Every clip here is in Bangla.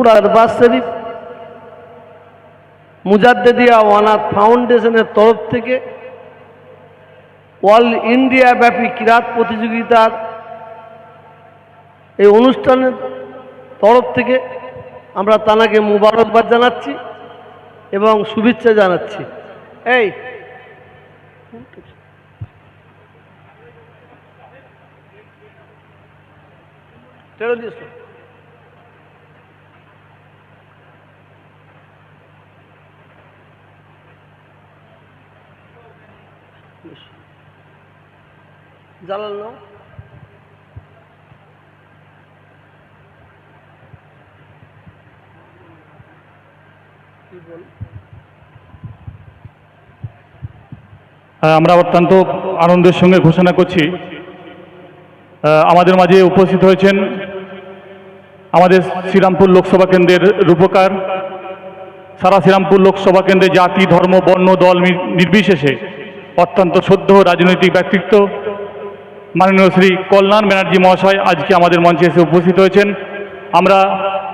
ফুরফুরা দরবার শরীফ মুজাদ্দেদিয়া ওয়ানাথ ফাউন্ডেশনের তরফ থেকে অল ইন্ডিয়া ব্যাপী কিরাত প্রতিযোগিতার এই অনুষ্ঠানের তরফ থেকে আমরা তানাকে মুবারকবাদ জানাচ্ছি এবং শুভেচ্ছা জানাচ্ছি। এই জালাল নাও। আমরা অত্যন্ত আনন্দের সঙ্গে ঘোষণা করছি আমাদের মাঝে উপস্থিত হয়েছেন আমাদের শ্রীরামপুর লোকসভা কেন্দ্রের রূপকার, সারা শ্রীরামপুর লোকসভা কেন্দ্রে জাতি ধর্ম বর্ণ দল নির্বিশেষে অত্যন্ত শ্রদ্ধেয় রাজনৈতিক ব্যক্তিত্ব মাননীয় শ্রী কল্যাণ ব্যানার্জি মহাশয় আজকে আমাদের মঞ্চে এসে উপস্থিত হয়েছেন। আমরা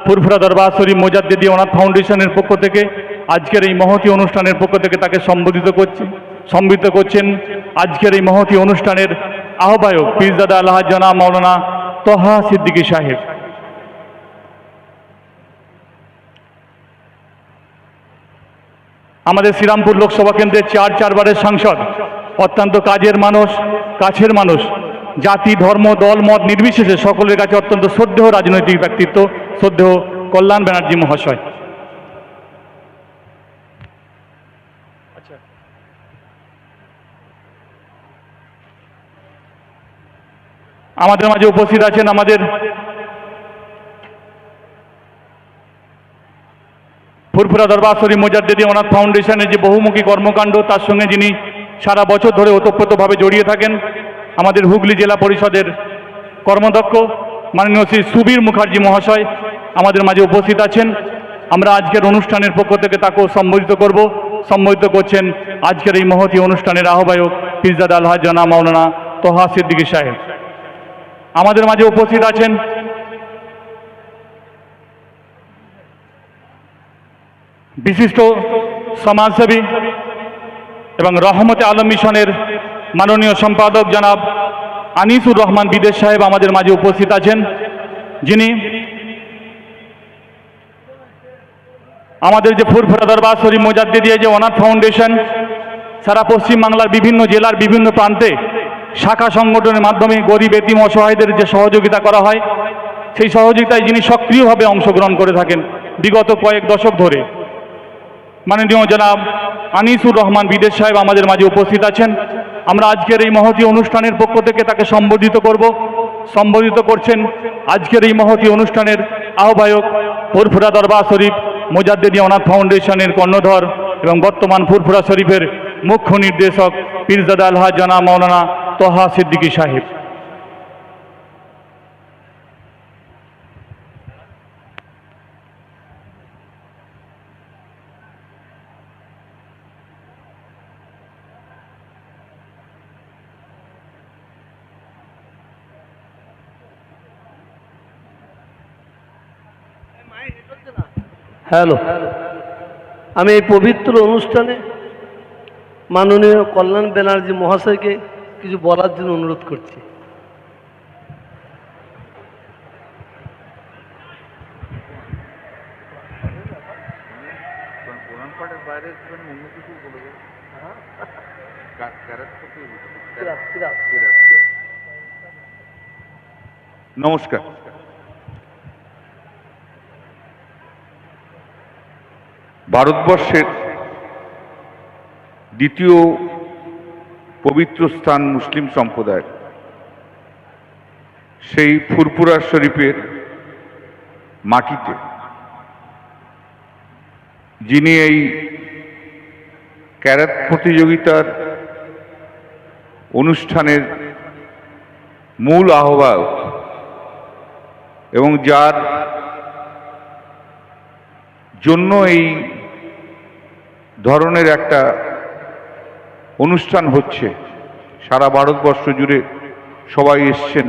ফুরফুরা দরবার শরীফ মুজাদ্দেদিয়া ওয়ানাথ ফাউন্ডেশনের পক্ষ থেকে আজকের এই মহতী অনুষ্ঠানের পক্ষ থেকে তাকে সম্বোধিত করছেন আজকের এই মহতী অনুষ্ঠানের আহ্বায়ক পীরজাদা আলহাজ জনাব মাওলানা তোহা সিদ্দিকী সাহেব। আমাদের শ্রীরামপুর লোকসভা কেন্দ্রের চারবারের সাংসদ, অত্যন্ত কাছের মানুষ, জাতি ধর্ম দল মত নির্বিশেষে সকলের কাছে অত্যন্ত শ্রদ্ধেয় রাজনৈতিক ব্যক্তিত্ব শ্রদ্ধেয় কল্যাণ ব্যানার্জি মহাশয়। আমাদের মাঝে উপস্থিত আছেন আমাদের ফুরফুরা দরবার শরীফ মুজাদ্দেদিয়া ওয়ানাথ ফাউন্ডেশনের যে বহুমুখী কর্মকাণ্ড তার সঙ্গে যিনি সারা বছর ধরে ওতপ্রোতভাবে জড়িয়ে থাকেন, আমাদের হুগলি জেলা পরিষদের কর্মদক্ষ মাননীয় শ্রী সুবীর মুখার্জি মহাশয় আমাদের মাঝে উপস্থিত আছেন। আমরা আজকের অনুষ্ঠানের পক্ষ থেকে তাকেও সম্বোধিত করছেন আজকের এই মহতী অনুষ্ঠানের আহ্বায়ক পীরজাদা আলহাজ জনাব মাওলানা তোহা সিদ্দিকী সাহেব। আমাদের মাঝে উপস্থিত আছেন বিশিষ্ট সমাজসেবী এবং রহমতে আলম মিশনের মাননীয় সম্পাদক জনাব আনিসুর রহমান বিদেশ সাহেব আমাদের মাঝে উপস্থিত আছেন, যিনি আমাদের যে ফুরফুরা দরবার শরীফ মুজাদ্দেদিয়া যে অনাথ ফাউন্ডেশন সারা পশ্চিমবাংলার বিভিন্ন জেলার বিভিন্ন প্রান্তে শাখা সংগঠনের মাধ্যমে গরিব এতিম অসহায়দের যে সহযোগিতা করা হয়, সেই সহযোগিতায় যিনি সক্রিয়ভাবে অংশগ্রহণ করে থাকেন বিগত কয়েক দশক ধরে, মাননীয় জনাব আনিসুর রহমান বিদেশ সাহেব আমাদের মাঝে উপস্থিত আছেন। আমরা আজকের এই মহতী অনুষ্ঠানের পক্ষ থেকে তাকে সম্বোধিত করছেন আজকের এই মহতী অনুষ্ঠানের আহ্বায়ক ফুরফুরা দরবার শরীফ মুজাদ্দেদিয়া ওয়ানাথ ফাউন্ডেশনের কর্ণধর এবং বর্তমান ফুরফুরা শরীফের মুখ্য নির্দেশক পীরজাদা আলহাজ জনাব মাওলানা তোহা সিদ্দিকী সাহেব। হ্যালো, আমি এই পবিত্র অনুষ্ঠানে মাননীয় কল্যাণ ব্যানার্জি মহাশয়কে কিছু বলার জন্য অনুরোধ করছি। নমস্কার। ভারতবর্ষের দ্বিতীয় পবিত্র স্থান মুসলিম সম্প্রদায়ের সেই ফুরফুরা শরীফের মাটিতে যিনি এই ক্যারাত প্রতিযোগিতার অনুষ্ঠানের মূল আহ্বায়ক এবং যার জন্য এই ধরনের একটা অনুষ্ঠান হচ্ছে, সারা ভারতবর্ষ জুড়ে সবাই এসছেন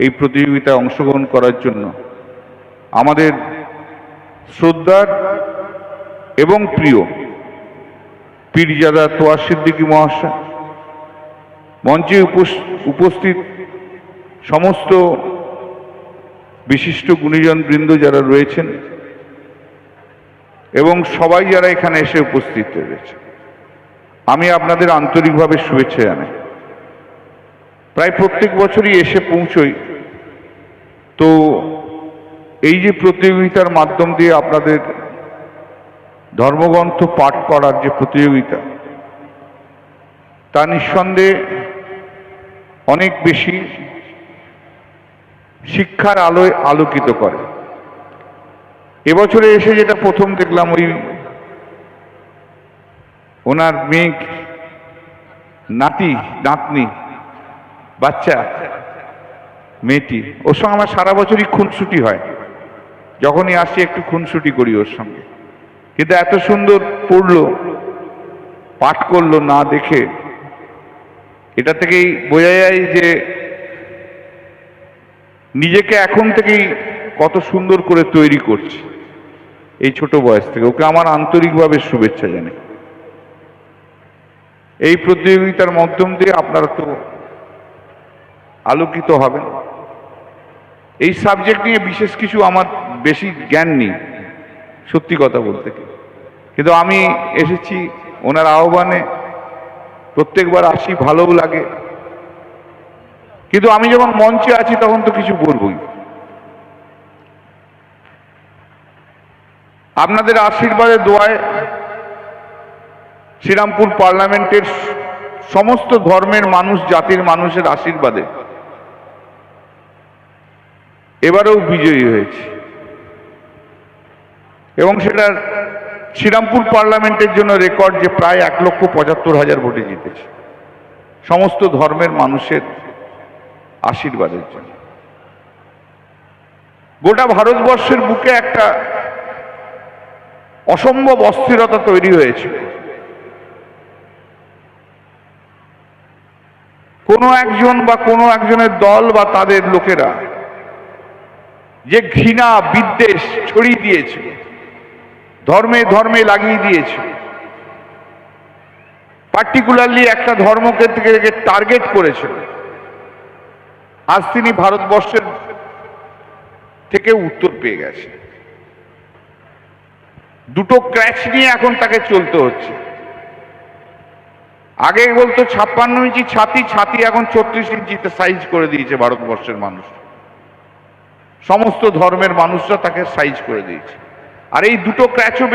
এই প্রতিযোগিতায় অংশগ্রহণ করার জন্য। আমাদের শ্রদ্ধার এবং প্রিয় পীরজাদা তোয়া সিদ্দিকী মহাশয়, মঞ্চে উপস্থিত সমস্ত বিশিষ্ট গুণীজন বৃন্দ যারা রয়েছেন এবং সবাই যারা এখানে এসে উপস্থিত হয়েছে, আমি আপনাদের আন্তরিকভাবে শুভেচ্ছা জানাই। প্রায় প্রত্যেক বছরই এসে পৌঁছই, তো এই যে প্রতিযোগিতার মাধ্যম দিয়ে আপনাদের ধর্মগ্রন্থ পাঠ করার যে প্রতিযোগিতা, তা নিঃসন্দেহে অনেক বেশি শিক্ষার আলোয় আলোকিত করে। এবছরে এসে যেটা প্রথম দেখলাম, ওই ওনার মেয়ে নাতনি বাচ্চা মেয়েটি, ওর সঙ্গে আমার সারা বছরই খুনসুটি হয়, যখনই আসি একটু খুনসুটি করি ওর সঙ্গে। কিন্তু এত সুন্দর পড়লো, পাঠ করলো, না দেখে এটা থেকেই বোঝা যায় যে নিজেকে এখন থেকেই কত সুন্দর করে তৈরি করছে এই ছোট বয়স থেকে। ওকে আমার আন্তরিকভাবে শুভেচ্ছা জানাই। এই প্রতিযোগিতার মাধ্যম দিয়ে আপনারা তো আলোকিত হবেন। এই সাবজেক্ট নিয়ে বিশেষ কিছু আমার বেশি জ্ঞান নেই, সত্যি কথা বলতে কি, কিন্তু আমি এসেছি ওনার আহ্বানে, প্রত্যেকবার আসি, ভালোও লাগে। কিন্তু আমি যখন মঞ্চে আছি তখন তো কিছু বলবই। আপনাদের আশীর্বাদে দোয়ায় শ্রীরামপুর পার্লামেন্টের সমস্ত ধর্মের মানুষ, জাতির মানুষের আশীর্বাদে এবারেও বিজয়ী হয়েছে, এবং সেটা শ্রীরামপুর পার্লামেন্টের জন্য রেকর্ড, যে প্রায় 1,75,000 ভোটে জিতেছে, সমস্ত ধর্মের মানুষের আশীর্বাদের জন্য। গোটা ভারতবর্ষের বুকে একটা অসম্ভব অস্থিরতা তৈরি হয়েছে। কোনো একজন বা কোনো একজনের দল বা তাদের লোকেরা যে ঘৃণা বিদ্বেষ ছড়িয়ে দিয়েছে, ধর্মে ধর্মে লাগিয়ে দিয়েছে, পার্টিকুলারলি একটা ধর্মকে থেকে টার্গেট করেছে, আজ তিনি ভারতবর্ষের থেকে উত্তর পেয়ে গেছে। দুটো ক্র্যাচ নিয়ে এখন তাকে চলতে হচ্ছে। আগে বলতো 56 ইঞ্চি ছাতি, এখন 34 ইঞ্চিতে সাইজ করে দিয়েছে ভারতবর্ষের মানুষ, সমস্ত ধর্মের মানুষরা তাকে সাইজ করে দিয়েছে। আর এই দুটো ক্র্যাচও